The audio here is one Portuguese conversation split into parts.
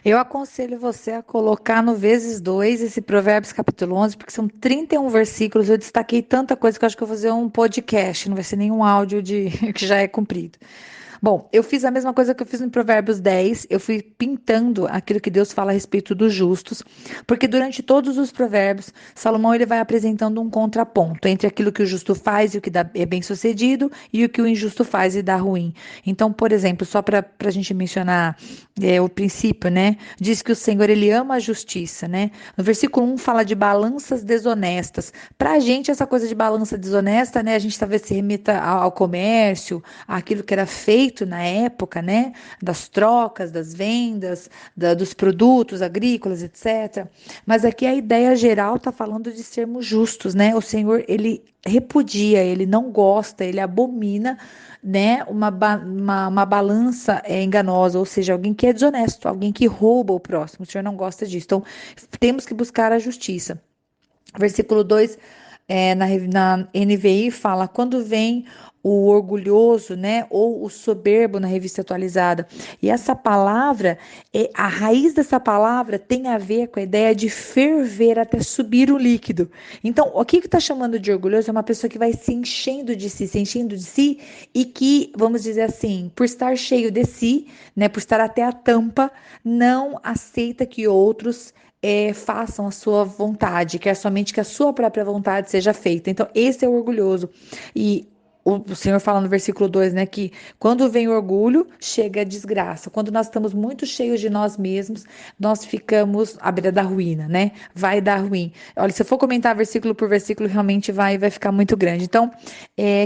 Eu aconselho você a colocar no vezes 2 esse Provérbios capítulo 11, porque são 31 versículos. Eu destaquei tanta coisa que eu acho que eu vou fazer um podcast, não vai ser nenhum áudio de que já é comprido. Bom, eu fiz a mesma coisa que eu fiz no Provérbios 10, eu fui pintando aquilo que Deus fala a respeito dos justos, porque durante todos os provérbios, Salomão ele vai apresentando um contraponto entre aquilo que o justo faz e o que é bem-sucedido e o que o injusto faz e dá ruim. Então, por exemplo, só para a gente mencionar o princípio, né? Diz que o Senhor ele ama a justiça, né? No versículo 1 fala de balanças desonestas. Para a gente, essa coisa de balança desonesta, né? A gente talvez se remeta ao comércio, àquilo que era feito na época, né? Das trocas, das vendas, dos produtos agrícolas, etc. Mas aqui a ideia geral está falando de sermos justos, né? O Senhor, ele repudia, ele não gosta, ele abomina, né, uma balança enganosa, ou seja, alguém que é desonesto, alguém que rouba o próximo. O Senhor não gosta disso. Então, temos que buscar a justiça. Versículo 2 na NVI fala: quando vem o orgulhoso, né, ou o soberbo na revista atualizada. E essa palavra, a raiz dessa palavra tem a ver com a ideia de ferver até subir o líquido. Então, o que está chamando de orgulhoso é uma pessoa que vai se enchendo de si e que, vamos dizer assim, por estar cheio de si, né, por estar até a tampa, não aceita que outros façam a sua vontade, quer somente que a sua própria vontade seja feita. Então, esse é o orgulhoso. E o Senhor fala no versículo 2, né, que quando vem orgulho, chega a desgraça. Quando nós estamos muito cheios de nós mesmos, nós ficamos à beira da ruína, né? Vai dar ruim. Olha, se eu for comentar versículo por versículo, realmente vai ficar muito grande. Então,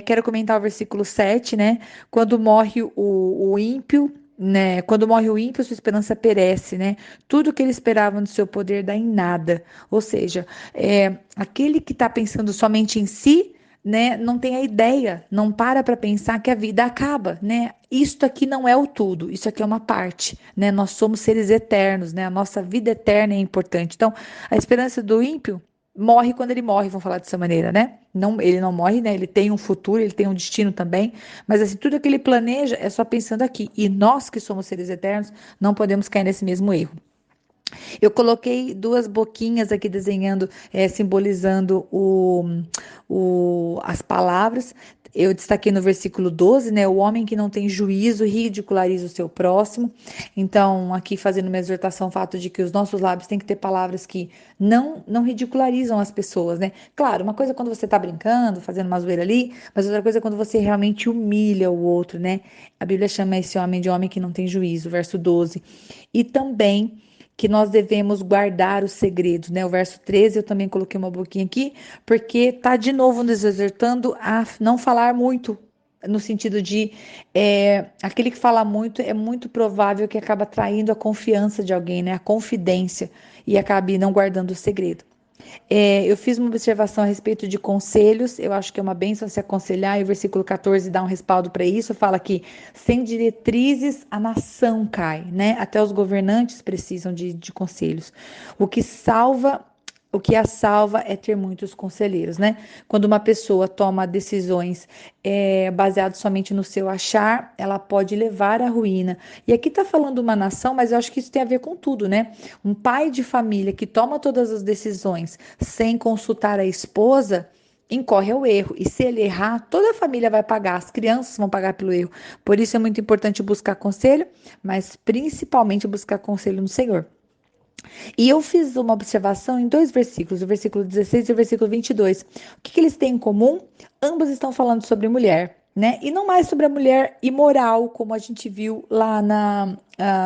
quero comentar o versículo 7, né? Quando morre o ímpio, né? Quando morre o ímpio, sua esperança perece, né? Tudo que ele esperava do seu poder dá em nada. Ou seja, aquele que está pensando somente em si, né, não tem a ideia, não para pensar que a vida acaba, né? Isto aqui não é o tudo, isso aqui é uma parte, né? Nós somos seres eternos, né? A nossa vida eterna é importante. Então, a esperança do ímpio morre quando ele morre, vamos falar dessa maneira, né? Não, ele não morre, né? Ele tem um futuro, ele tem um destino também, mas assim, tudo que ele planeja é só pensando aqui. E nós que somos seres eternos, não podemos cair nesse mesmo erro. Eu coloquei duas boquinhas aqui desenhando, simbolizando as palavras. Eu destaquei no versículo 12, né? O homem que não tem juízo ridiculariza o seu próximo. Então, aqui fazendo uma exortação, o fato de que os nossos lábios têm que ter palavras que não ridicularizam as pessoas, né? Claro, uma coisa é quando você tá brincando, fazendo uma zoeira ali, mas outra coisa é quando você realmente humilha o outro, né? A Bíblia chama esse homem de homem que não tem juízo, verso 12. E também que nós devemos guardar os segredos, né? O verso 13 eu também coloquei uma boquinha aqui, porque tá de novo nos exortando a não falar muito, no sentido de aquele que fala muito é muito provável que acaba traindo a confiança de alguém, né? A confidência e acabe não guardando o segredo. Eu fiz uma observação a respeito de conselhos, eu acho que é uma bênção se aconselhar, e o versículo 14 dá um respaldo para isso, fala que sem diretrizes a nação cai, né? Até os governantes precisam de conselhos. O que salva o que a salva é ter muitos conselheiros, né? Quando uma pessoa toma decisões baseadas somente no seu achar, ela pode levar à ruína. E aqui está falando uma nação, mas eu acho que isso tem a ver com tudo, né? Um pai de família que toma todas as decisões sem consultar a esposa incorre ao erro. E se ele errar, toda a família vai pagar, as crianças vão pagar pelo erro. Por isso é muito importante buscar conselho, mas principalmente buscar conselho no Senhor. E eu fiz uma observação em dois versículos, o versículo 16 e o versículo 22. O que eles têm em comum? Ambos estão falando sobre mulher, né? E não mais sobre a mulher imoral, como a gente viu lá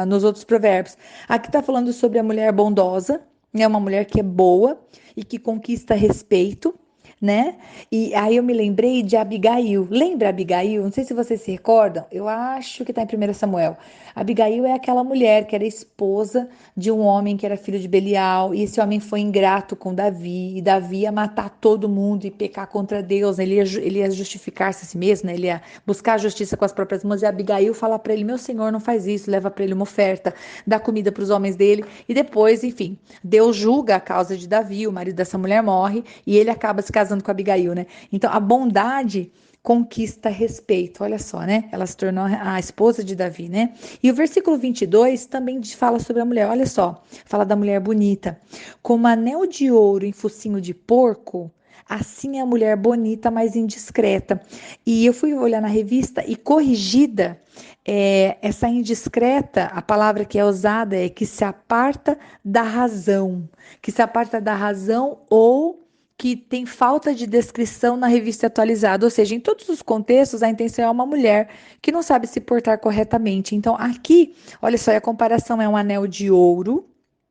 nos outros provérbios. Aqui está falando sobre a mulher bondosa, né? Uma mulher que é boa e que conquista respeito, né? E aí eu me lembrei de Abigail. Lembra Abigail? Não sei se vocês se recordam. Eu acho que está em 1 Samuel. Abigail é aquela mulher que era esposa de um homem que era filho de Belial, e esse homem foi ingrato com Davi, e Davi ia matar todo mundo e pecar contra Deus, né? Ele ia justificar-se a si mesmo, né? Ele ia buscar a justiça com as próprias mãos, e Abigail fala para ele: meu senhor, não faz isso, leva para ele uma oferta, dá comida para os homens dele, e depois, enfim, Deus julga a causa de Davi, o marido dessa mulher morre, e ele acaba se casando com Abigail, né? Então, a bondade conquista respeito. Olha só, né? Ela se tornou a esposa de Davi, né? E o versículo 22 também fala sobre a mulher. Olha só, fala da mulher bonita. Como anel de ouro em focinho de porco, assim é a mulher bonita, mas indiscreta. E eu fui olhar na revista e corrigida, essa indiscreta, a palavra que é usada é que se aparta da razão. Que se aparta da razão ou que tem falta de descrição na revista atualizada, ou seja, em todos os contextos, a intenção é uma mulher que não sabe se portar corretamente. Então, aqui, olha só, a comparação é um anel de ouro,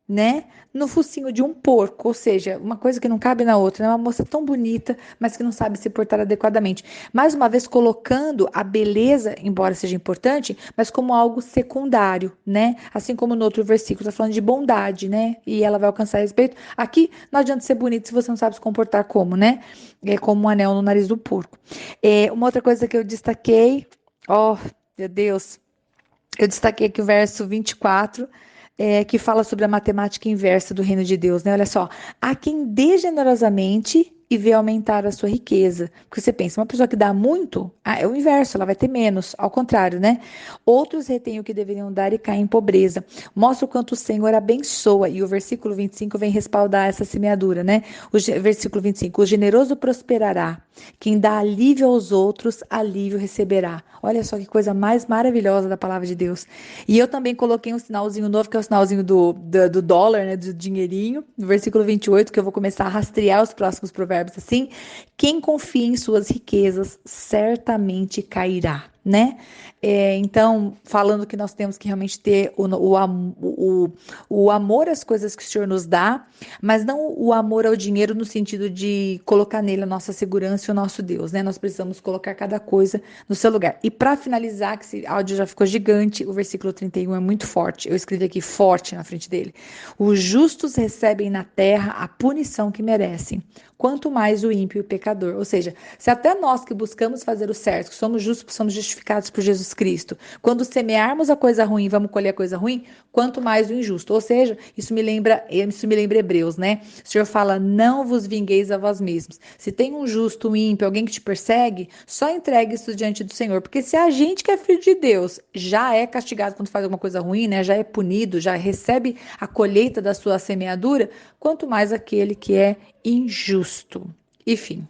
né, no focinho de um porco, ou seja, uma coisa que não cabe na outra, né? Uma moça tão bonita, mas que não sabe se portar adequadamente. Mais uma vez, colocando a beleza, embora seja importante, mas como algo secundário, né? Assim como no outro versículo, está falando de bondade, né? E ela vai alcançar respeito. Aqui, não adianta ser bonito se você não sabe se comportar como, né? É como um anel no nariz do porco. Uma outra coisa que eu destaquei, oh, meu Deus, eu destaquei aqui o verso 24, que fala sobre a matemática inversa do reino de Deus, né? Olha só, há quem dê generosamente e vê aumentar a sua riqueza. Porque você pensa, uma pessoa que dá muito, é o inverso, ela vai ter menos, ao contrário, né? Outros retêm o que deveriam dar e caem em pobreza. Mostra o quanto o Senhor abençoa, e o versículo 25 vem respaldar essa semeadura, né? Versículo 25, o generoso prosperará, quem dá alívio aos outros, alívio receberá. Olha só que coisa mais maravilhosa da palavra de Deus. E eu também coloquei um sinalzinho novo, que é o sinalzinho do dólar, né, do dinheirinho, no versículo 28, que eu vou começar a rastrear os próximos provérbios assim. Quem confia em suas riquezas certamente cairá, né? Então, falando que nós temos que realmente ter o amor às coisas que o Senhor nos dá, mas não o amor ao dinheiro no sentido de colocar nele a nossa segurança e o nosso Deus, né? Nós precisamos colocar cada coisa no seu lugar. E para finalizar, que esse áudio já ficou gigante, o versículo 31 é muito forte. Eu escrevi aqui forte na frente dele. Os justos recebem na terra a punição que merecem, quanto mais o ímpio e o pecador. Ou seja, se até nós que buscamos fazer o certo, que somos justos, somos justificados por Jesus Cristo, quando semearmos a coisa ruim, vamos colher a coisa ruim, quanto mais o injusto. Ou seja, isso me lembra Hebreus, né? O Senhor fala: não vos vingueis a vós mesmos. Se tem um justo, um ímpio, alguém que te persegue, só entregue isso diante do Senhor. Porque se a gente que é filho de Deus já é castigado quando faz alguma coisa ruim, né? Já é punido, já recebe a colheita da sua semeadura, quanto mais aquele que é injusto. Enfim.